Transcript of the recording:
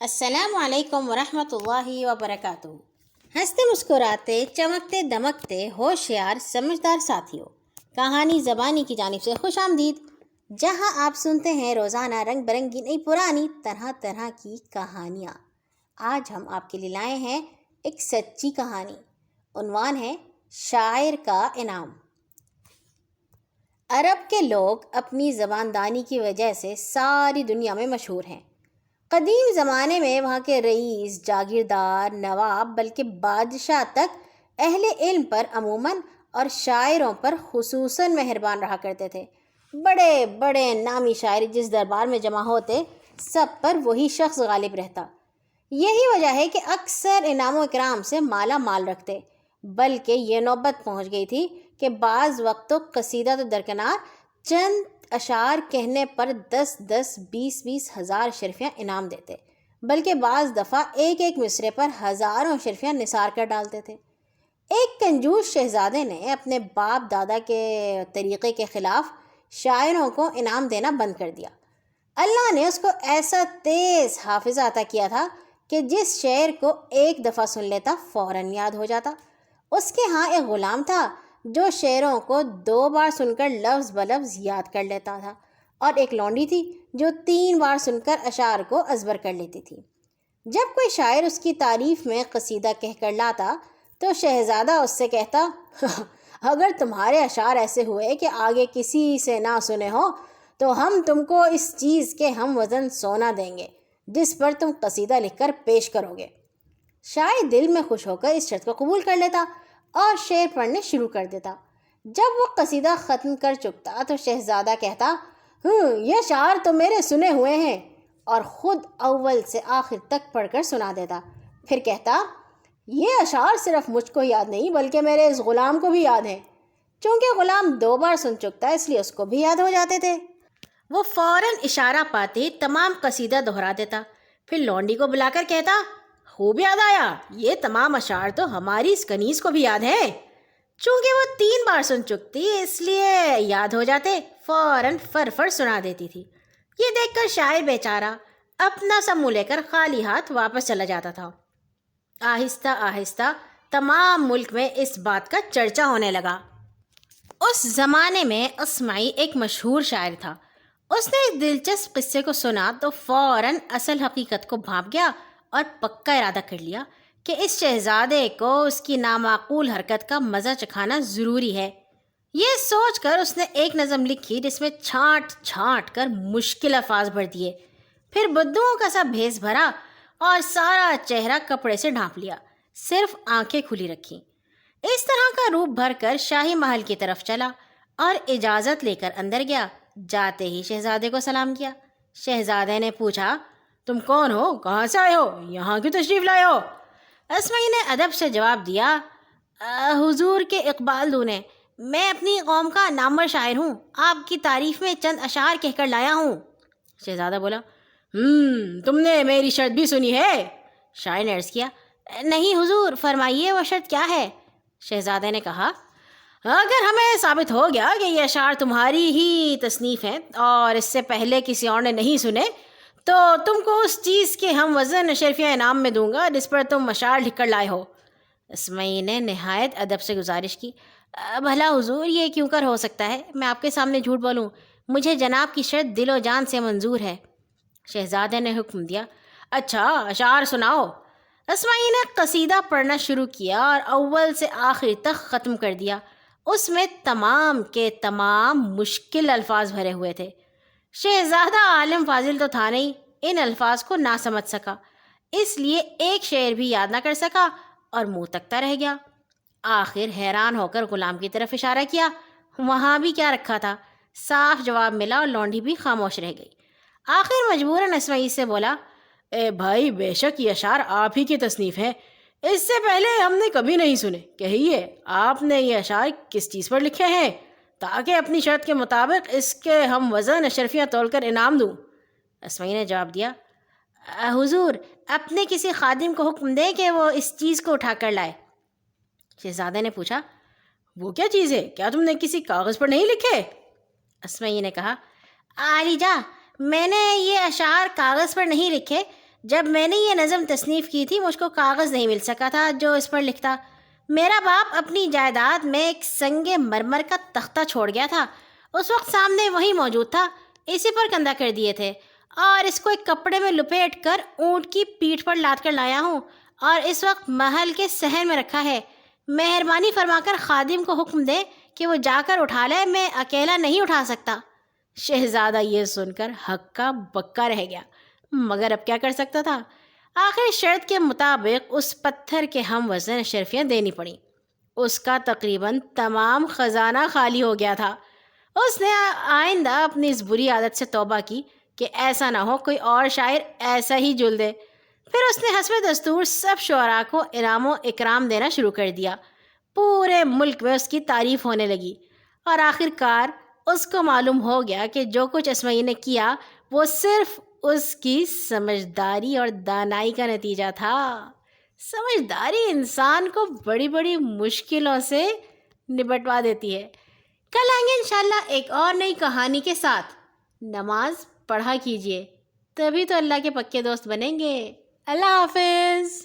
السلام علیکم ورحمۃ اللہ وبرکاتہ۔ ہنستے مسکراتے چمکتے دمکتے ہوشیار سمجھدار ساتھیوں، کہانی زبانی کی جانب سے خوش آمدید، جہاں آپ سنتے ہیں روزانہ رنگ برنگی نئی پرانی طرح طرح کی کہانیاں۔ آج ہم آپ کے لیے لائے ہیں ایک سچی کہانی۔ عنوان ہے شاعر کا انعام۔ عرب کے لوگ اپنی زباندانی کی وجہ سے ساری دنیا میں مشہور ہیں۔ قدیم زمانے میں وہاں کے رئیس، جاگیردار، نواب بلکہ بادشاہ تک اہل علم پر عموماً اور شاعروں پر خصوصاً مہربان رہا کرتے تھے۔ بڑے بڑے نامی شاعر جس دربار میں جمع ہوتے، سب پر وہی شخص غالب رہتا۔ یہی وجہ ہے کہ اکثر انعام و اکرام سے مالا مال رکھتے، بلکہ یہ نوبت پہنچ گئی تھی کہ بعض وقت قصیدہ تو درکنار، چند اشعار کہنے پر 10 20 ہزار اشرفیاں انعام دیتے، بلکہ بعض دفعہ ایک مصرے پر ہزاروں اشرفیاں نثار کر ڈالتے تھے۔ ایک کنجوس شہزادے نے اپنے باپ دادا کے طریقے کے خلاف شاعروں کو انعام دینا بند کر دیا۔ اللہ نے اس کو ایسا تیز حافظہ عطا کیا تھا کہ جس شعر کو ایک دفعہ سن لیتا فوراً یاد ہو جاتا۔ اس کے ہاں ایک غلام تھا جو شعروں کو 2 بار سن کر لفظ بلفظ یاد کر لیتا تھا، اور ایک لونڈی تھی جو 3 بار سن کر اشعار کو ازبر کر لیتی تھی۔ جب کوئی شاعر اس کی تعریف میں قصیدہ کہہ کر لاتا تو شہزادہ اس سے کہتا، اگر تمہارے اشعار ایسے ہوئے کہ آگے کسی سے نہ سنے ہو تو ہم تم کو اس چیز کے ہم وزن سونا دیں گے جس پر تم قصیدہ لکھ کر پیش کرو گے۔ شاعر دل میں خوش ہو کر اس شرط کو قبول کر لیتا اور شعر پڑھنے شروع کر دیتا۔ جب وہ قصیدہ ختم کر چکتا تو شہزادہ کہتا، یہ اشعار تو میرے سنے ہوئے ہیں، اور خود اول سے آخر تک پڑھ کر سنا دیتا۔ پھر کہتا، یہ اشعار صرف مجھ کو یاد نہیں بلکہ میرے اس غلام کو بھی یاد ہیں۔ چونکہ غلام 2 بار سن چکتا اس لیے اس کو بھی یاد ہو جاتے تھے۔ وہ فوراً اشارہ پاتے تمام قصیدہ دہرا دیتا، پھر لونڈی کو بلا کر کہتا، خوب یاد آیا، یہ تمام اشعار تو ہماری اس کنیز کو بھی یاد ہیں۔ چونکہ وہ 3 بار سن چکتی اس لیے یاد ہو جاتے، فوراً فر سنا دیتی تھی۔ یہ دیکھ کر شاعر بیچارہ اپنا سب منہ لے کر خالی ہاتھ واپس چلا جاتا تھا۔ آہستہ آہستہ تمام ملک میں اس بات کا چرچا ہونے لگا۔ اس زمانے میں اسمعی ایک مشہور شاعر تھا۔ اس نے اس دلچسپ قصے کو سنا تو فوراً اصل حقیقت کو بھانپ گیا اور پکا ارادہ کر لیا کہ اس شہزادے کو اس کی نامعقول حرکت کا مزہ چکھانا ضروری ہے۔ یہ سوچ کر اس نے ایک نظم لکھی جس میں چھانٹ کر مشکل الفاظ بھر دیے، پھر بدوؤں کا سا بھیس بھرا اور سارا چہرہ کپڑے سے ڈھانپ لیا، صرف آنکھیں کھلی رکھی۔ اس طرح کا روپ بھر کر شاہی محل کی طرف چلا اور اجازت لے کر اندر گیا۔ جاتے ہی شہزادے کو سلام کیا۔ شہزادے نے پوچھا، تم کون ہو، کہاں سے آئے ہو، یہاں کیوں تشریف لائے ہو؟ اسمعی نے ادب سے جواب دیا، حضور کے اقبال دونے، میں اپنی قوم کا نامور شاعر ہوں، آپ کی تعریف میں چند اشعار کہہ کر لایا ہوں۔ شہزادہ بولا، تم نے میری شرط بھی سنی ہے؟ شاعر نے عرض کیا، نہیں حضور، فرمائیے وہ شرط کیا ہے؟ شہزادے نے کہا، اگر ہمیں ثابت ہو گیا کہ یہ اشعار تمہاری ہی تصنیف ہیں اور اس سے پہلے کسی اور نے نہیں سنے تو تم کو اس چیز کے ہم وزن اشرفیاں انعام میں دوں گا جس پر تم اشعار لکھ کر لائے ہو۔ اسمعی نے نہایت ادب سے گزارش کی، بھلا حضور یہ کیوں کر ہو سکتا ہے، میں آپ کے سامنے جھوٹ بولوں، مجھے جناب کی شرط دل و جان سے منظور ہے۔ شہزادے نے حکم دیا، اچھا اشعار سناؤ۔ اسمعی نے قصیدہ پڑھنا شروع کیا اور اول سے آخر تک ختم کر دیا۔ اس میں تمام کے تمام مشکل الفاظ بھرے ہوئے تھے۔ شہزادہ عالم فاضل تو تھا نہیں، ان الفاظ کو نہ سمجھ سکا، اس لیے ایک شعر بھی یاد نہ کر سکا اور منہ تکتا رہ گیا۔ آخر حیران ہو کر غلام کی طرف اشارہ کیا، وہاں بھی کیا رکھا تھا، صاف جواب ملا اور لونڈی بھی خاموش رہ گئی۔ آخر مجبوراً اسمعی سے بولا، اے بھائی، بے شک یہ اشعار آپ ہی کی تصنیف ہے، اس سے پہلے ہم نے کبھی نہیں سنے، کہیے آپ نے یہ اشعار کس چیز پر لکھے ہیں تاکہ اپنی شرط کے مطابق اس کے ہم وزن اشرفیاں تول کر انعام دوں۔ اسمعی نے جواب دیا، حضور اپنے کسی خادم کو حکم دے کہ وہ اس چیز کو اٹھا کر لائے۔ شہزادے نے پوچھا، وہ کیا چیز ہے، کیا تم نے کسی کاغذ پر نہیں لکھے؟ اسمعی نے کہا، عالی جاں، میں نے یہ اشعار کاغذ پر نہیں لکھے، جب میں نے یہ نظم تصنیف کی تھی مجھ کو کاغذ نہیں مل سکا تھا جو اس پر لکھتا۔ میرا باپ اپنی جائیداد میں ایک سنگ مرمر کا تختہ چھوڑ گیا تھا، اس وقت سامنے وہی موجود تھا، اسی پر کندہ کر دیے تھے، اور اس کو ایک کپڑے میں لپیٹ کر اونٹ کی پیٹھ پر لاد کر لایا ہوں، اور اس وقت محل کے صحن میں رکھا ہے۔ مہربانی فرما کر خادم کو حکم دے کہ وہ جا کر اٹھا لے، میں اکیلا نہیں اٹھا سکتا۔ شہزادہ یہ سن کر ہکا بکا رہ گیا، مگر اب کیا کر سکتا تھا؟ آخر شرط کے مطابق اس پتھر کے ہم وزن اشرفیاں دینی پڑیں۔ اس کا تقریباً تمام خزانہ خالی ہو گیا تھا۔ اس نے آئندہ اپنی اس بری عادت سے توبہ کی کہ ایسا نہ ہو کوئی اور شاعر ایسا ہی جل دے۔ پھر اس نے حسب دستور سب شعراء کو انعام و اکرام دینا شروع کر دیا۔ پورے ملک میں اس کی تعریف ہونے لگی، اور آخر کار اس کو معلوم ہو گیا کہ جو کچھ اسمعی نے کیا وہ صرف اس کی سمجھداری اور دانائی کا نتیجہ تھا۔ سمجھداری انسان کو بڑی بڑی مشکلوں سے نپٹوا دیتی ہے۔ کل آئیں گے انشاءاللہ ایک اور نئی کہانی کے ساتھ۔ نماز پڑھا کیجیے، تبھی تو اللہ کے پکے دوست بنیں گے۔ اللہ حافظ۔